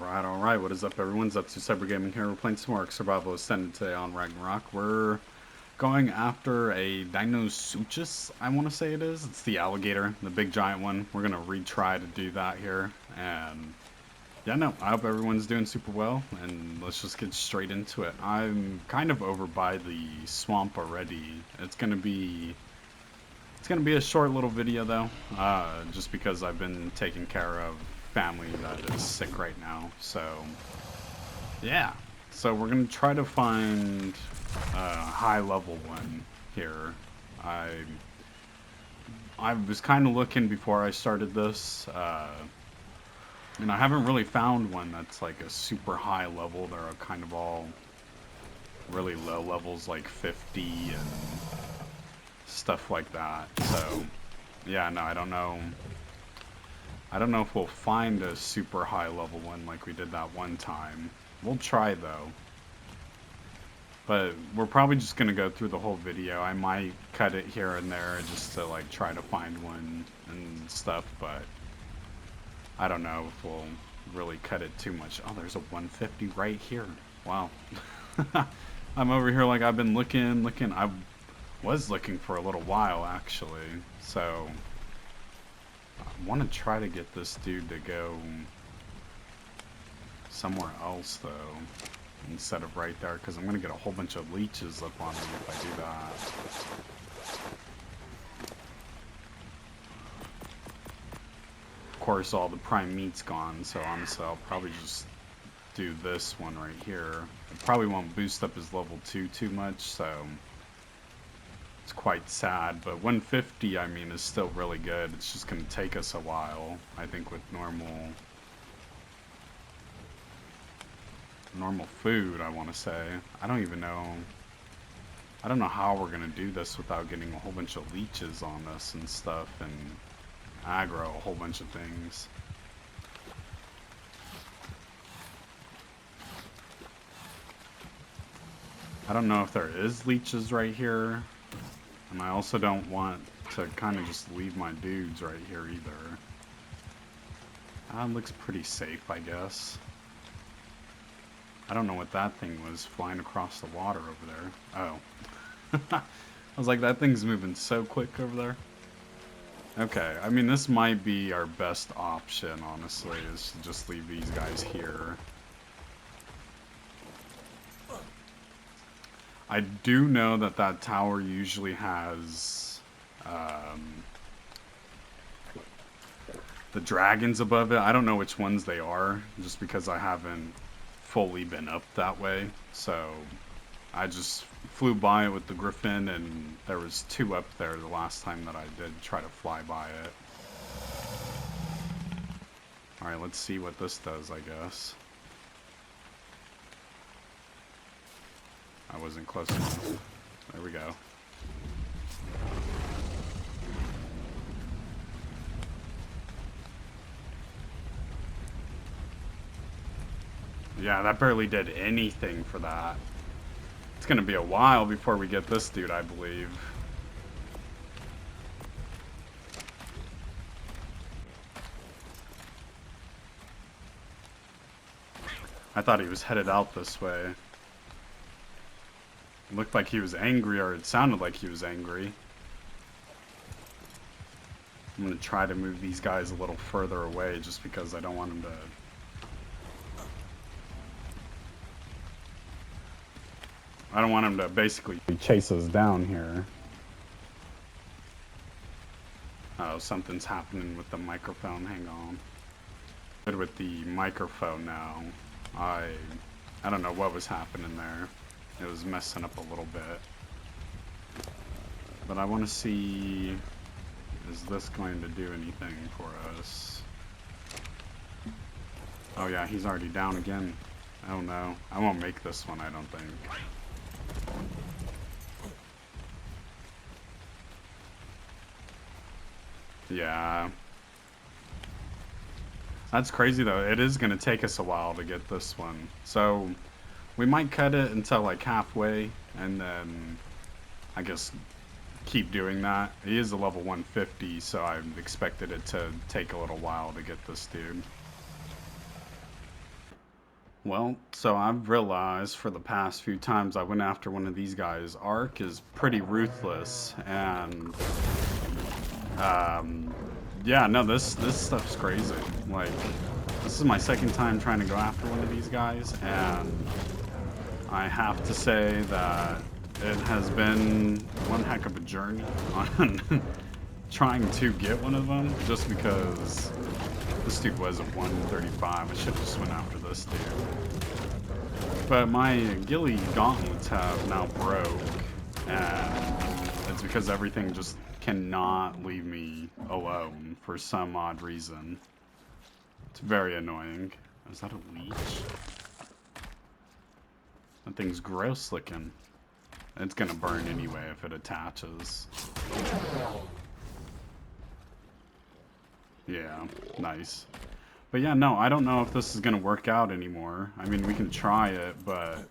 Alright, what is up everyone? ZetsusCyberGaming here. We're playing some more Ark Survival Ascended today on Ragnarok. We're going after a deinosuchus, I want to say it is. It's the alligator, the big giant one. We're going to retry to do that here. And yeah, no, I hope everyone's doing super well. And let's just get straight into it. I'm kind of over by the swamp already. It's going to be a short little video though, just because I've been taking care of family that is sick right now. So yeah, so we're gonna try to find a high level one here. I was kind of looking before I started this, and I haven't really found one that's like a super high level. They're kind of all really low levels, like 50 and stuff like that. So yeah, no, I don't know if we'll find a super high level one like we did that one time. We'll try though. But we're probably just gonna go through the whole video. I might cut it here and there just to like try to find one and stuff, but I don't know if we'll really cut it too much. Oh, there's a 150 right here. Wow. I'm over here like I've been looking. I was looking for a little while actually, so I want to try to get this dude to go somewhere else though, instead of right there, because I'm going to get a whole bunch of leeches up on me if I do that. Of course, all the prime meat's gone, so honestly I'll probably just do this one right here. It probably won't boost up his level 2 too much, so it's quite sad, but 150, I mean, is still really good. It's just going to take us a while, I think, with normal food, I want to say. I don't know how we're going to do this without getting a whole bunch of leeches on us and stuff, and aggro a whole bunch of things. I don't know if there is leeches right here. And I also don't want to kind of just leave my dudes right here either. Looks pretty safe, I guess. I don't know what that thing was flying across the water over there. Oh. I was like, that thing's moving so quick over there. Okay, I mean, this might be our best option, honestly, is to just leave these guys here. I do know that that tower usually has the dragons above it. I don't know which ones they are, just because I haven't fully been up that way. So I just flew by it with the griffin, and there was 2 up there the last time that I did try to fly by it. Alright, let's see what this does, I guess. I wasn't close enough. There we go. Yeah, that barely did anything for that. It's gonna be a while before we get this dude, I believe. I thought he was headed out this way. It looked like he was angry, or it sounded like he was angry. I'm going to try to move these guys a little further away just because I don't want them to... I don't want him to basically chase us down here. Oh, something's happening with the microphone. Hang on. Good with the microphone now. I don't know what was happening there. It was messing up a little bit. But I want to see, is this going to do anything for us? Oh yeah, he's already down again. Oh no, I won't make this one, I don't think. Yeah. That's crazy though. It is going to take us a while to get this one. So we might cut it until like halfway, and then I guess keep doing that. He is a level 150, so I expected it to take a little while to get this dude. Well, so I've realized for the past few times I went after one of these guys, Ark is pretty ruthless, and um, yeah, no, this stuff's crazy. Like, this is my second time trying to go after one of these guys, and I have to say that it has been one heck of a journey on trying to get one of them, just because this dude was at 135. I should have just went after this dude. But my ghillie gauntlets have now broke, and it's because everything just cannot leave me alone for some odd reason. It's very annoying. Is that a leech? That thing's gross looking. It's gonna burn anyway if it attaches. Yeah, nice. But yeah, no, I don't know if this is gonna work out anymore. I mean, we can try it, but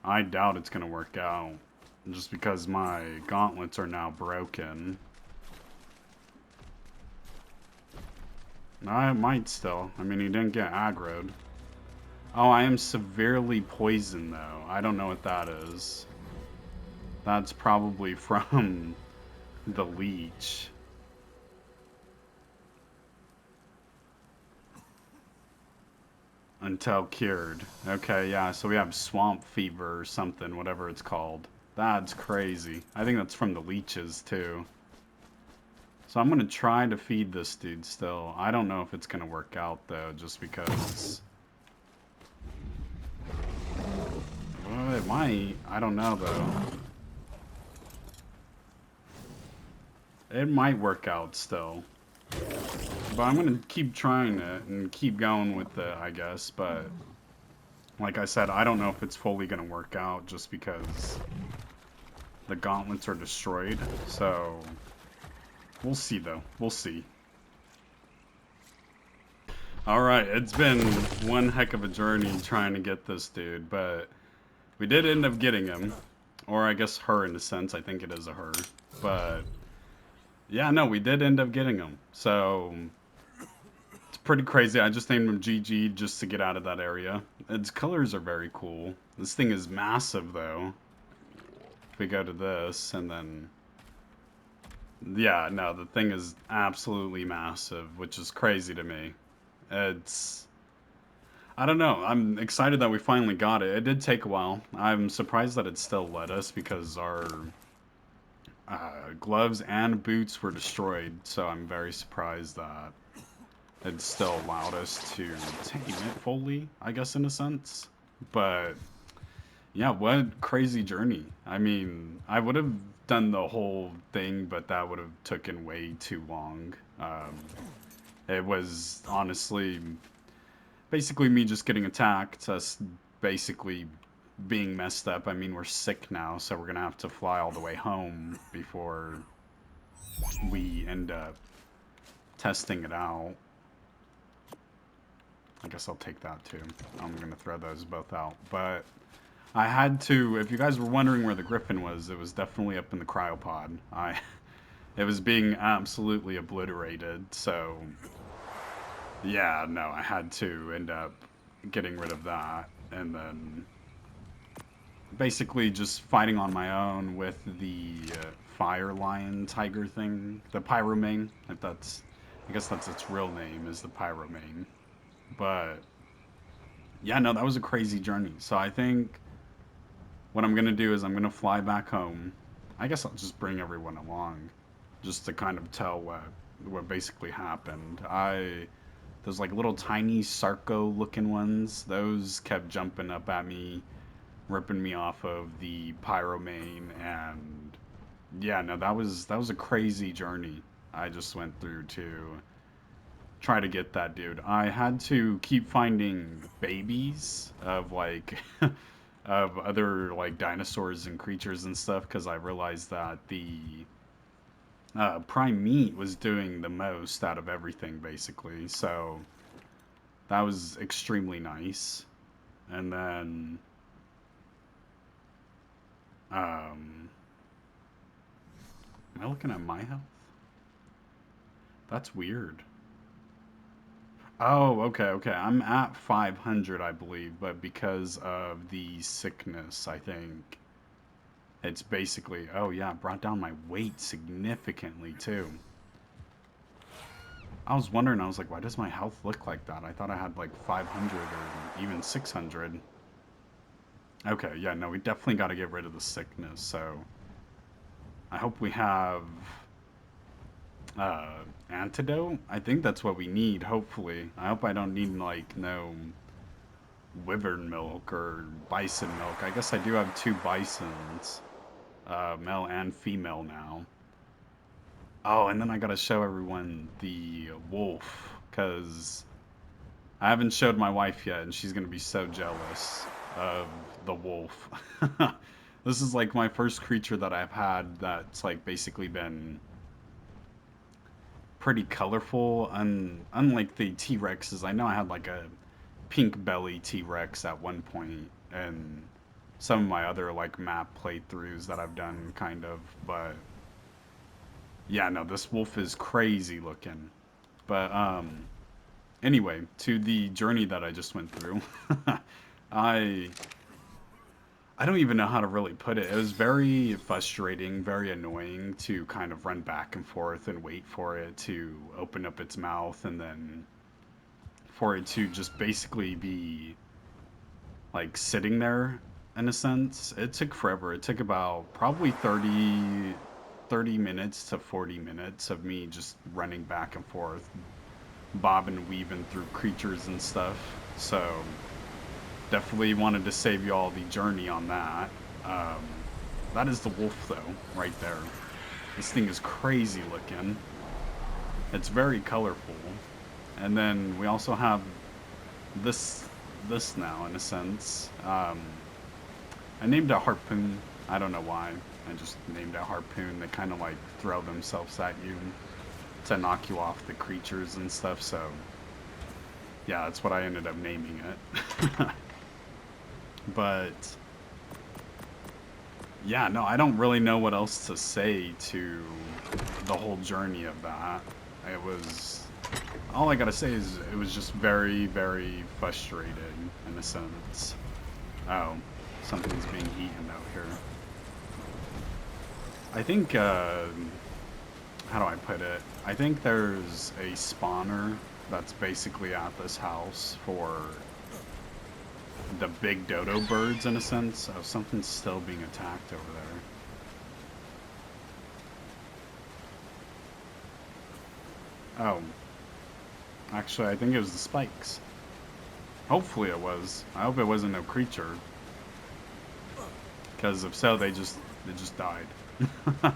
I doubt it's gonna work out. Just because my gauntlets are now broken. I might still. I mean, he didn't get aggroed. Oh, I am severely poisoned, though. I don't know what that is. That's probably from the leech. Until cured. Okay, yeah, so we have swamp fever or something, whatever it's called. That's crazy. I think that's from the leeches, too. So I'm gonna try to feed this dude still. I don't know if it's gonna work out, though, just because... Well, it might. I don't know, though. It might work out still. But I'm gonna keep trying it and keep going with it, I guess, but... Like I said, I don't know if it's fully gonna work out just because the gauntlets are destroyed, so we'll see though. We'll see. Alright, it's been one heck of a journey trying to get this dude, but we did end up getting him. Or I guess her in a sense, I think it is a her. But yeah, no, we did end up getting him. So it's pretty crazy. I just named him GG just to get out of that area. Its colors are very cool. This thing is massive though. If we go to this and then... Yeah, no, the thing is absolutely massive, which is crazy to me. It's... I don't know. I'm excited that we finally got it. It did take a while. I'm surprised that it still let us because our gloves and boots were destroyed. So I'm very surprised that it still allowed us to tame it fully, I guess, in a sense. But yeah, what crazy journey. I mean, I would have done the whole thing, but that would have taken way too long. It was honestly basically me just getting attacked, us basically being messed up. I mean, we're sick now, so we're gonna have to fly all the way home before we end up testing it out. I guess I'll take that too. I'm gonna throw those both out. But I had to, if you guys were wondering where the griffin was, it was definitely up in the cryopod. It was being absolutely obliterated, so yeah, no, I had to end up getting rid of that, and then basically just fighting on my own with the fire lion tiger thing, the pyromane, if that's, I guess that's its real name, is the pyromane. But yeah, no, that was a crazy journey. So I think what I'm gonna do is I'm gonna fly back home. I guess I'll just bring everyone along, just to kind of tell what basically happened. Those like little tiny Sarco looking ones, those kept jumping up at me, ripping me off of the pyromane, and yeah, no, that was a crazy journey I just went through to try to get that dude. I had to keep finding babies of like of other like dinosaurs and creatures and stuff because I realized that the prime meat was doing the most out of everything basically. So that was extremely nice. And then am I looking at my health? That's weird. Oh, okay, okay. I'm at 500, I believe, but because of the sickness, I think it's basically, oh yeah, brought down my weight significantly too. I was wondering, I was like, why does my health look like that? I thought I had like 500 or even 600. Okay, yeah, no, we definitely got to get rid of the sickness, so I hope we have uh antidote. I think that's what we need, hopefully. I hope I don't need like no wyvern milk or bison milk. I guess I do have two bisons, male and female now. Oh, and then I gotta show everyone the wolf, because I haven't showed my wife yet, and she's gonna be so jealous of the wolf. This is like my first creature that I've had that's like basically been pretty colorful, and unlike the T-Rexes, I know I had like a pink belly T-Rex at one point, and some of my other like map playthroughs that I've done, kind of. But yeah, no, this wolf is crazy looking. But anyway, to the journey that I just went through, I I don't even know how to really put it. It was very frustrating, very annoying to kind of run back and forth and wait for it to open up its mouth, and then for it to just basically be like sitting there in a sense. It took forever. It took about probably 30 minutes to 40 minutes of me just running back and forth, bobbing and weaving through creatures and stuff. So definitely wanted to save you all the journey on that. Um, that is the wolf though, right there. This thing is crazy looking. It's very colorful. And then we also have this this now in a sense. I named it Harpoon. I don't know why. I just named it Harpoon. They kind of like throw themselves at you to knock you off the creatures and stuff. So yeah, that's what I ended up naming it. But yeah, no, I don't really know what else to say to the whole journey of that. It was, all I gotta say is it was just very, very frustrating in a sense. Oh, something's being eaten out here. I think, how do I put it? I think there's a spawner that's basically at this house for the big dodo birds in a sense. Oh, something's still being attacked over there. Oh, actually, I think it was the spikes. Hopefully it was. I hope it wasn't no creature. Because if so, they just died. I'm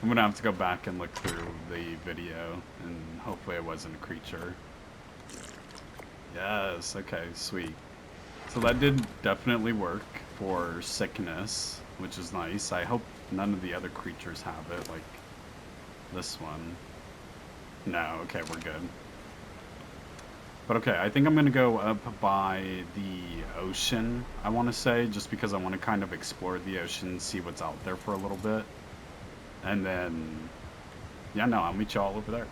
gonna have to go back and look through the video, and hopefully it wasn't a creature. Yes, okay, sweet. So that did definitely work for sickness, which is nice. I hope none of the other creatures have it, like this one. No, okay, we're good. But okay, I think I'm gonna go up by the ocean, I want to say, just because I want to kind of explore the ocean, see what's out there for a little bit. And then, yeah, no, I'll meet you all over there.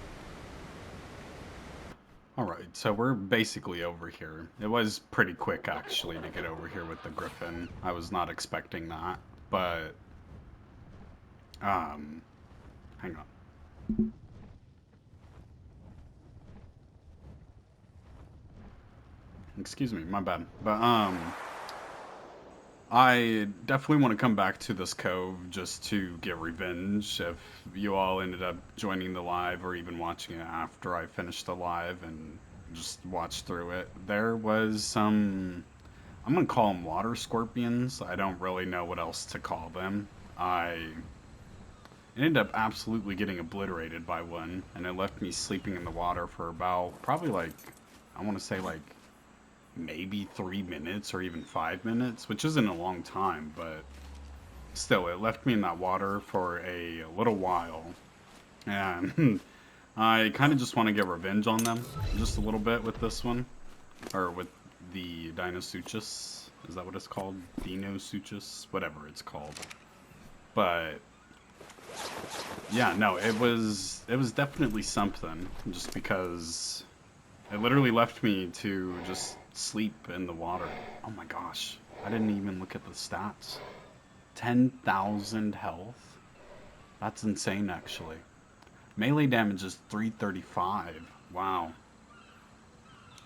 Alright, so we're basically over here. It was pretty quick, actually, to get over here with the griffin. I was not expecting that, but, hang on. Excuse me, my bad. But, I definitely want to come back to this cove just to get revenge if you all ended up joining the live or even watching it after I finished the live and just watched through it. There was some, I'm going to call them water scorpions. I don't really know what else to call them. I ended up absolutely getting obliterated by one, and it left me sleeping in the water for about probably like, I want to say like maybe 3 minutes or even 5 minutes, which isn't a long time, but still, it left me in that water for a little while. And I kind of just want to get revenge on them just a little bit with this one, or with the deinosuchus. Is that what it's called? Deinosuchus? Whatever it's called. But yeah, no, it was definitely something, just because It literally left me to just sleep in the water. Oh my gosh. I didn't even look at the stats. 10,000 health? That's insane, actually. Melee damage is 335. Wow.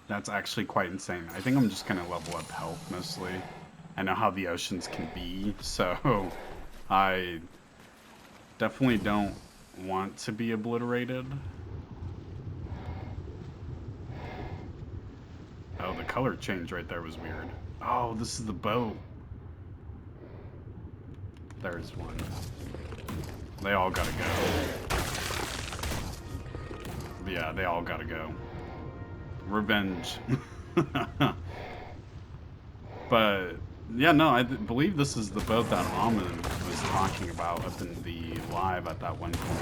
That's actually quite insane. I think I'm just going to level up health, mostly. I know how the oceans can be, so I definitely don't want to be obliterated. Oh, the color change right there was weird. Oh, this is the boat. There's one. They all gotta go. Yeah, they all gotta go. Revenge. But, yeah, no, I believe this is the boat that Ramen was talking about up in the live at that one point.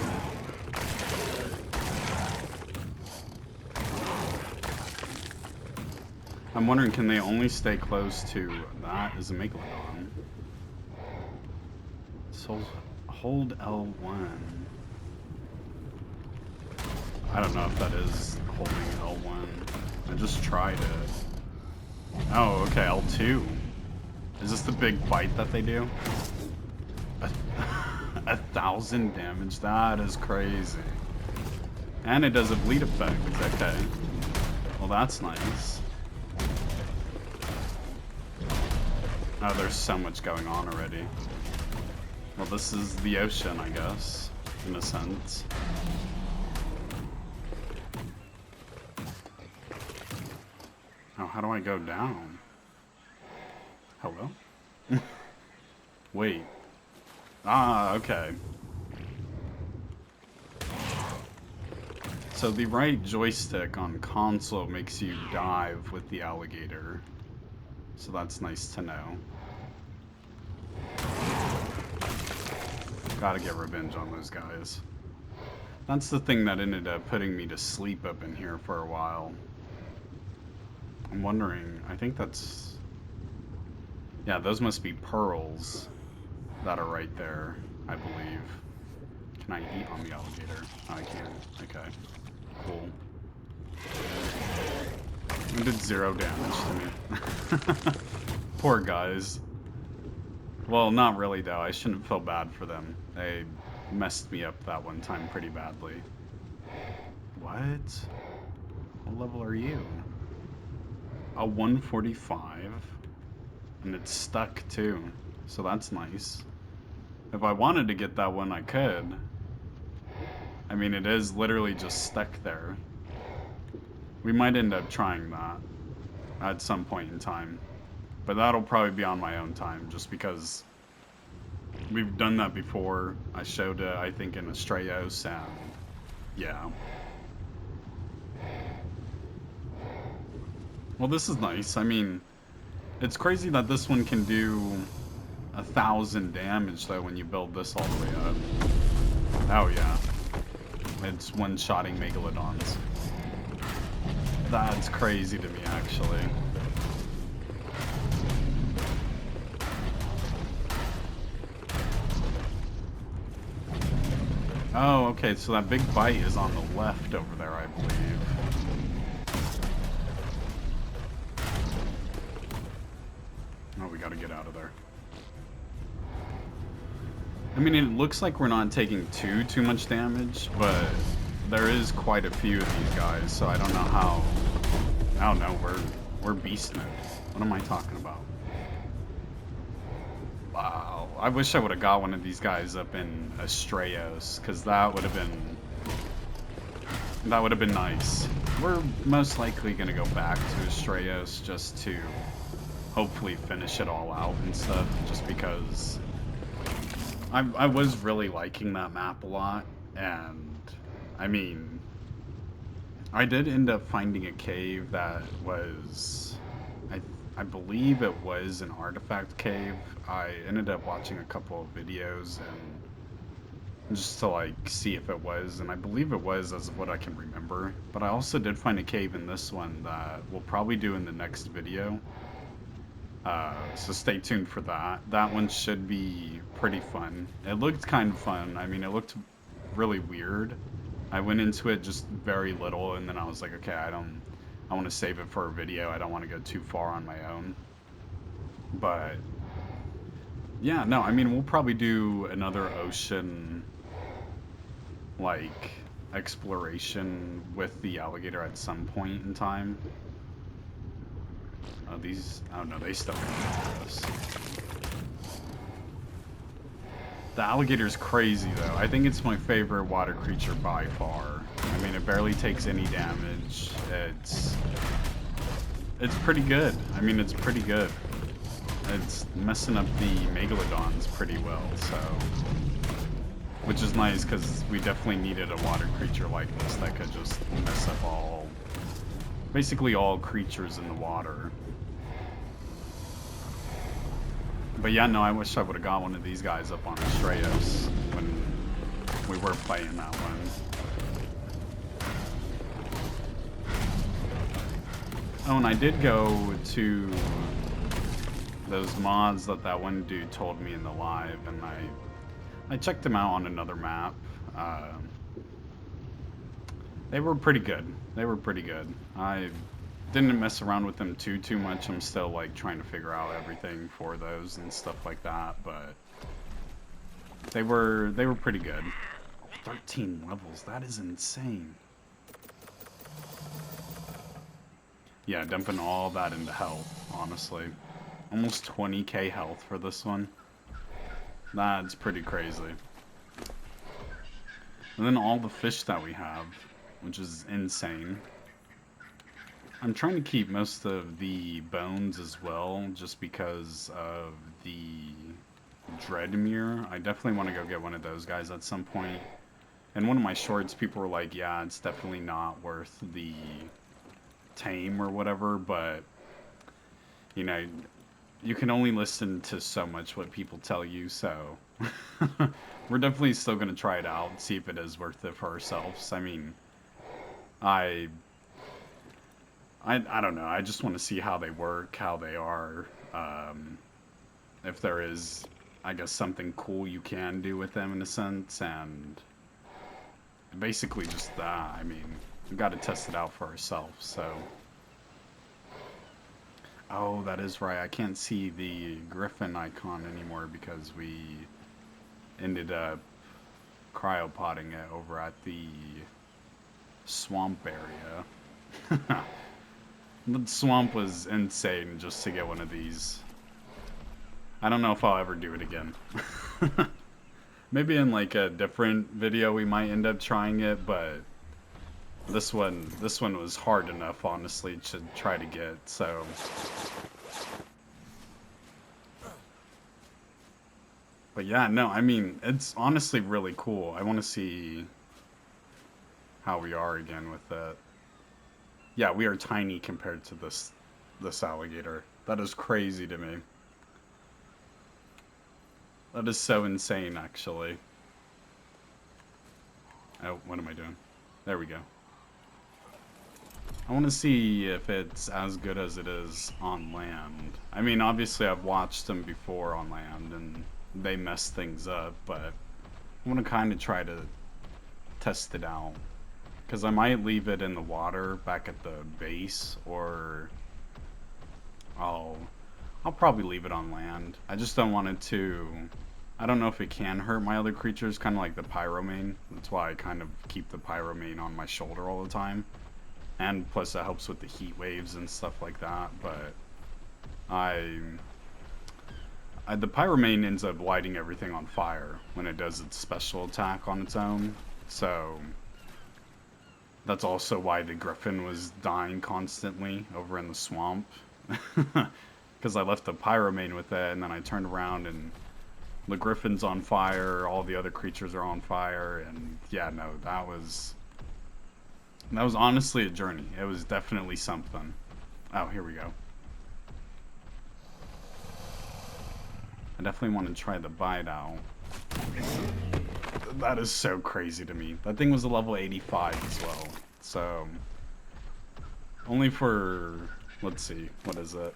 I'm wondering, can they only stay close to that as a Megalodon? So hold L1. I don't know if that is holding L1. I just tried it. Oh, okay, L2. Is this the big bite that they do? 1,000 damage. That is crazy. And it does a bleed effect. Okay. Well, that's nice. Oh, there's so much going on already. Well, this is the ocean, I guess, in a sense. Oh, how do I go down? Hello? Wait. Ah, okay. So the right joystick on console makes you dive with the alligator. So that's nice to know. Gotta get revenge on those guys. That's the thing that ended up putting me to sleep up in here for a while. I'm wondering, I think that's... Yeah, those must be pearls that are right there, I believe. Can I eat on the alligator? Oh, I can. Okay. Cool. It did 0 damage to me. Poor guys. Well, not really though. I shouldn't feel bad for them. They messed me up that one time pretty badly. What? What level are you? A 145? And it's stuck too. So that's nice. If I wanted to get that one, I could. I mean, it is literally just stuck there. We might end up trying that at some point in time. But that'll probably be on my own time, just because we've done that before. I showed it, I think, in Astrayos, and yeah. Well, this is nice. I mean, it's crazy that this one can do 1,000 damage, though, when you build this all the way up. Oh, yeah. It's one-shotting Megalodons. That's crazy to me, actually. Oh, okay, so that big bite is on the left over there, I believe. Oh, we gotta get out of there. I mean, it looks like we're not taking too much damage, but there is quite a few of these guys, so I don't know how... I don't know, we're beast mode. What am I talking about? Wow, I wish I would have got one of these guys up in Astrayos, because that would have been nice. We're most likely gonna go back to Astrayos just to hopefully finish it all out and stuff, just because I was really liking that map a lot, and I mean, I did end up finding a cave that was, I believe it was an artifact cave. I ended up watching a couple of videos and just to like see if it was, and I believe it was, as of what I can remember. But I also did find a cave in this one that we'll probably do in the next video. So stay tuned for that. That one should be pretty fun. It looked kind of fun. I mean, it looked really weird. I went into it just very little, and then I was like, okay, I want to save it for a video. I don't want to go too far on my own. But yeah, no, I mean, we'll probably do another ocean, like, exploration with the alligator at some point in time. Oh, these, oh no, they still come us. The alligator's crazy, though. I think it's my favorite water creature by far. I mean, it barely takes any damage. It's pretty good. I mean, it's pretty good. It's messing up the megalodons pretty well, so... Which is nice, because we definitely needed a water creature like this that could just mess up all... basically all creatures in the water. But yeah, no, I wish I would have got one of these guys up on Astraeus when we were playing that one. Oh, and I did go to those mods that one dude told me in the live, and I checked them out on another map. They were pretty good. They were pretty good. I didn't mess around with them too much. I'm still like trying to figure out everything for those and stuff like that, but they were pretty good. 13 levels. That is insane. Yeah, dumping all that into health, honestly. Almost 20k health for this one. That's pretty crazy. And then all the fish that we have, which is insane. I'm trying to keep most of the bones as well, just because of the Dreadmere. I definitely want to go get one of those guys at some point. In one of my shorts, people were like, yeah, it's definitely not worth the tame or whatever, but, you know, you can only listen to so much what people tell you, so we're definitely still going to try it out, see if it is worth it for ourselves. I mean, I don't know, I just want to see how they work, how they are, if there is, I guess, something cool you can do with them in a sense, and basically just that. I mean, we've got to test it out for ourselves, so. Oh, that is right. I can't see the griffin icon anymore because we ended up cryopotting it over at the swamp area. The swamp was insane just to get one of these. I don't know if I'll ever do it again. Maybe in like a different video we might end up trying it, but this one was hard enough, honestly, to try to get, so. But yeah, no, I mean, it's honestly really cool. I want to see how we are again with it. Yeah, we are tiny compared to this alligator. That is crazy to me. That is so insane, actually. Oh, what am I doing? There we go. I want to see if it's as good as it is on land. I mean, obviously I've watched them before on land, and they mess things up, but I want to kind of try to test it out. Because I might leave it in the water back at the base, or I'll probably leave it on land. I just don't want it to... I don't know if it can hurt my other creatures, kind of like the Pyromane. That's why I kind of keep the Pyromane on my shoulder all the time. And plus it helps with the heat waves and stuff like that, but the Pyromane ends up lighting everything on fire when it does its special attack on its own, so that's also why the Griffin was dying constantly over in the swamp, because I left the Pyromane with it, and then I turned around and the Griffin's on fire, all the other creatures are on fire, and yeah, no, that was honestly a journey. It was definitely something. Oh, here we go. I definitely want to try the bite out. That is so crazy to me. That thing was a level 85 as well. So, only for, let's see, what is it?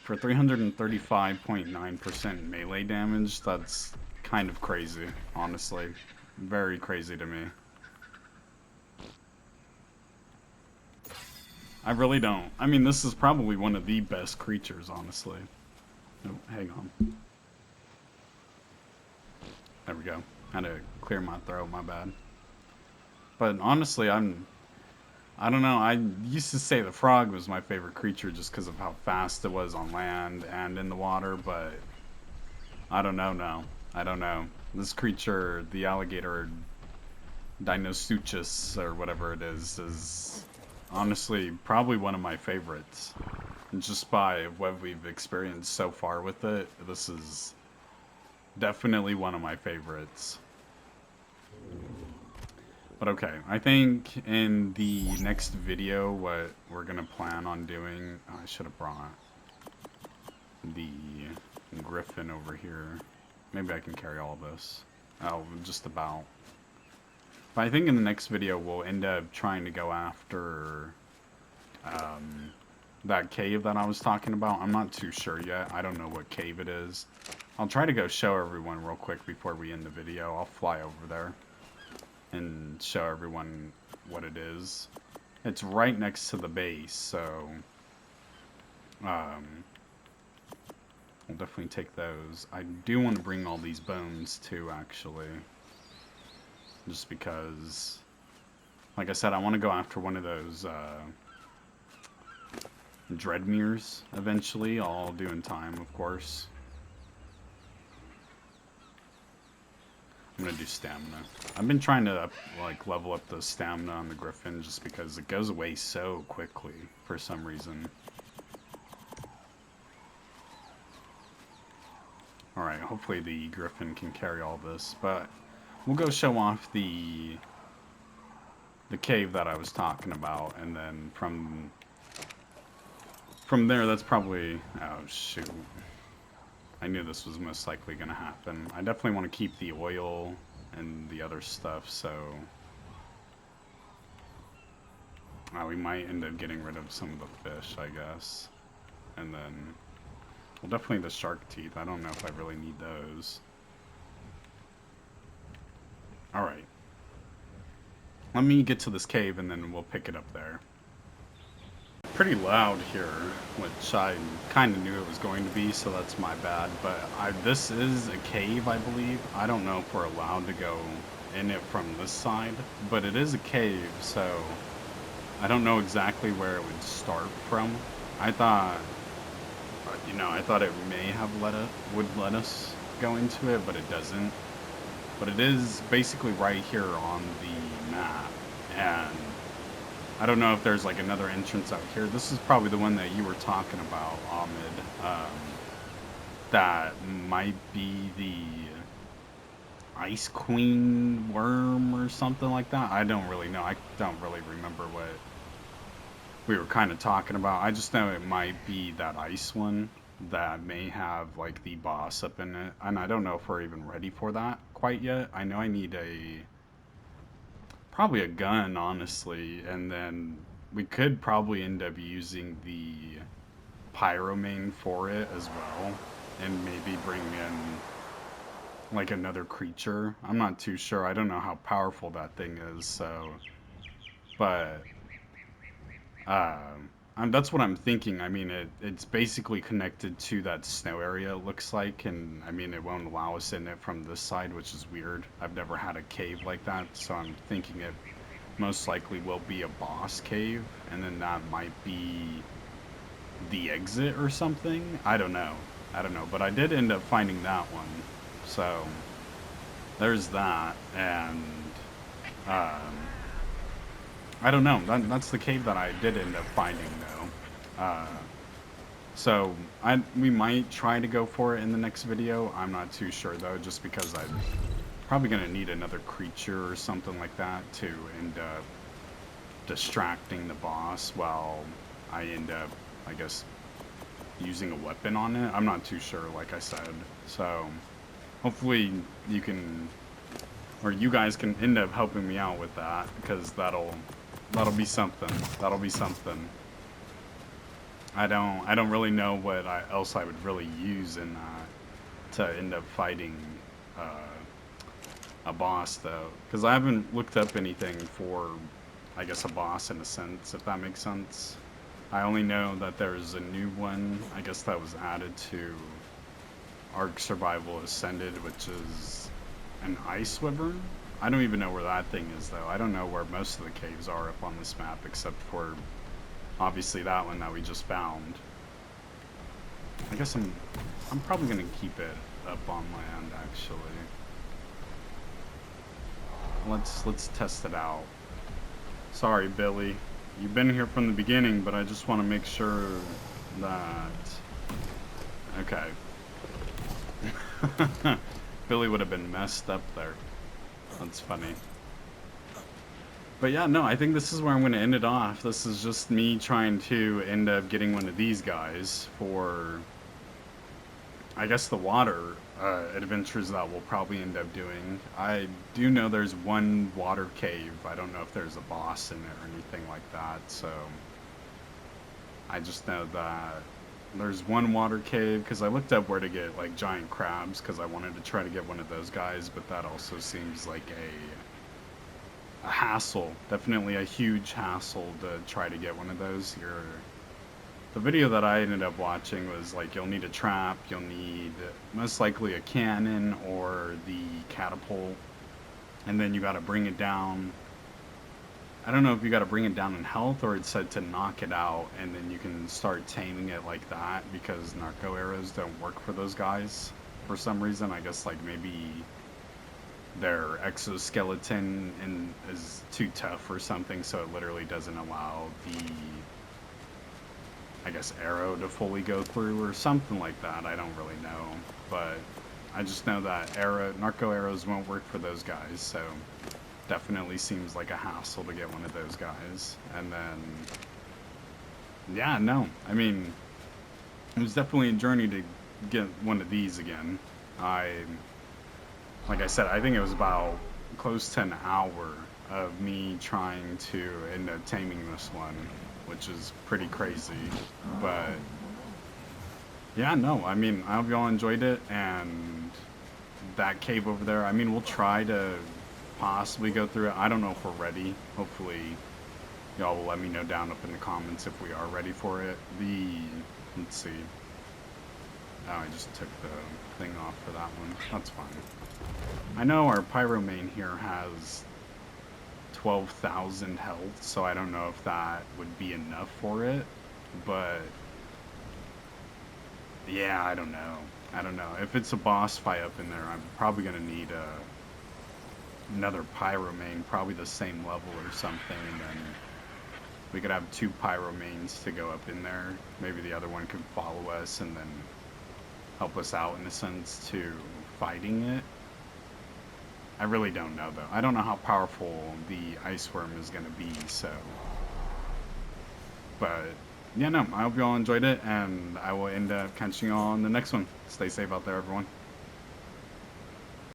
For 335.9% melee damage, that's kind of crazy, honestly. Very crazy to me. I really don't. I mean, this is probably one of the best creatures, honestly. Oh, hang on. There we go. Had to clear my throat, my bad. But honestly, I don't know. I used to say the frog was my favorite creature just because of how fast it was on land and in the water, but I don't know now. I don't know. This creature, the alligator deinosuchus or whatever it is honestly probably one of my favorites. And just by what we've experienced so far with it, this is definitely one of my favorites. But okay, I think in the next video what we're gonna plan on doing, oh, I should have brought the griffin over here. Maybe I can carry all this. Oh, just about. But I think in the next video we'll end up trying to go after that cave that I was talking about. I'm not too sure yet. I don't know what cave it is. I'll try to go show everyone real quick before we end the video. I'll fly over there and show everyone what it is. It's right next to the base, so we'll definitely take those. I do want to bring all these bones too, actually, just because, like I said, I want to go after one of those Dreadmeres eventually. I'll do in time, of course. I'm gonna do stamina. I've been trying to like level up the stamina on the griffin just because it goes away so quickly for some reason. Alright, hopefully the griffin can carry all this, but we'll go show off the cave that I was talking about, and then from there that's probably, oh shoot. I knew this was most likely going to happen. I definitely want to keep the oil and the other stuff, so we might end up getting rid of some of the fish, I guess. And then, well, definitely the shark teeth. I don't know if I really need those. Alright. Let me get to this cave and then we'll pick it up there. Pretty loud here, which I kind of knew it was going to be, so that's my bad. But this is a cave, I believe. I don't know if we're allowed to go in it from this side, but it is a cave, so I don't know exactly where it would start from. I thought, you know, I thought it may have would let us go into it, but it doesn't. But it is basically right here on the map, and I don't know if there's like another entrance out here. This is probably the one that you were talking about, Ahmed. That might be the Ice Queen worm or something like that. I don't really know. I don't really remember what we were kind of talking about. I just know it might be that ice one that may have like the boss up in it. And I don't know if we're even ready for that quite yet. I know I need probably a gun, honestly, and then we could probably end up using the pyromane for it as well, and maybe bring in like another creature. I'm not too sure. I don't know how powerful that thing is, so, but that's what I'm thinking. I mean, it's basically connected to that snow area, it looks like, and I mean, it won't allow us in it from this side, which is weird. I've never had a cave like that, so I'm thinking it most likely will be a boss cave, and then that might be the exit or something. I don't know, but I did end up finding that one, so there's that. And I don't know. That's the cave that I did end up finding, though. So we might try to go for it in the next video. I'm not too sure, though, just because I'm probably going to need another creature or something like that to end up distracting the boss while I end up, I guess, using a weapon on it. I'm not too sure, like I said. So hopefully you can, or you guys can end up helping me out with that, because that'll be something. That'll be something. I don't really know what else I would really use in that to end up fighting a boss, though, because I haven't looked up anything for, I guess, a boss in a sense, if that makes sense. I only know that there's a new one, I guess that was added to Ark Survival Ascended, which is an ice wyvern. I don't even know where that thing is, though. I don't know where most of the caves are up on this map, except for obviously that one that we just found. I guess I'm probably gonna keep it up on land, actually. Let's test it out. Sorry, Billy. You've been here from the beginning, but I just want to make sure that... Okay. Billy would have been messed up there. That's funny. But yeah, no, I think this is where I'm going to end it off. This is just me trying to end up getting one of these guys for, I guess, the water adventures that we'll probably end up doing. I do know there's one water cave. I don't know if there's a boss in there or anything like that, so I just know that there's one water cave, because I looked up where to get like giant crabs, because I wanted to try to get one of those guys, but that also seems like a hassle, definitely a huge hassle to try to get one of those. The video that I ended up watching was like, you'll need a trap, you'll need most likely a cannon or the catapult, and then you got to bring it down. I don't know if you got to bring it down in health, or it said to knock it out and then you can start taming it like that, because narco arrows don't work for those guys for some reason. I guess like maybe their exoskeleton is too tough or something, so it literally doesn't allow the, I guess, arrow to fully go through or something like that. I don't really know, but I just know that narco arrows won't work for those guys, so definitely seems like a hassle to get one of those guys. And then, yeah, no, I mean, it was definitely a journey to get one of these again. Like I said, I think it was about close to an hour of me trying to end up taming this one, which is pretty crazy. But yeah, no, I mean, I hope y'all enjoyed it. And that cave over there, I mean, we'll try to possibly go through it. I don't know if we're ready. Hopefully y'all will let me know down up in the comments if we are ready for it. Let's see. Oh, I just took the thing off for that one. That's fine. I know our pyromane here has 12,000 health, so I don't know if that would be enough for it, but yeah, I don't know. If it's a boss fight up in there, I'm probably gonna need another pyromane, probably the same level or something, and then we could have 2 pyromanes to go up in there. Maybe the other one could follow us and then help us out in a sense to fighting it. I really don't know, though. I don't know how powerful the ice worm is going to be, so. But, yeah, no, I hope you all enjoyed it, and I will end up catching you all on the next one. Stay safe out there, everyone.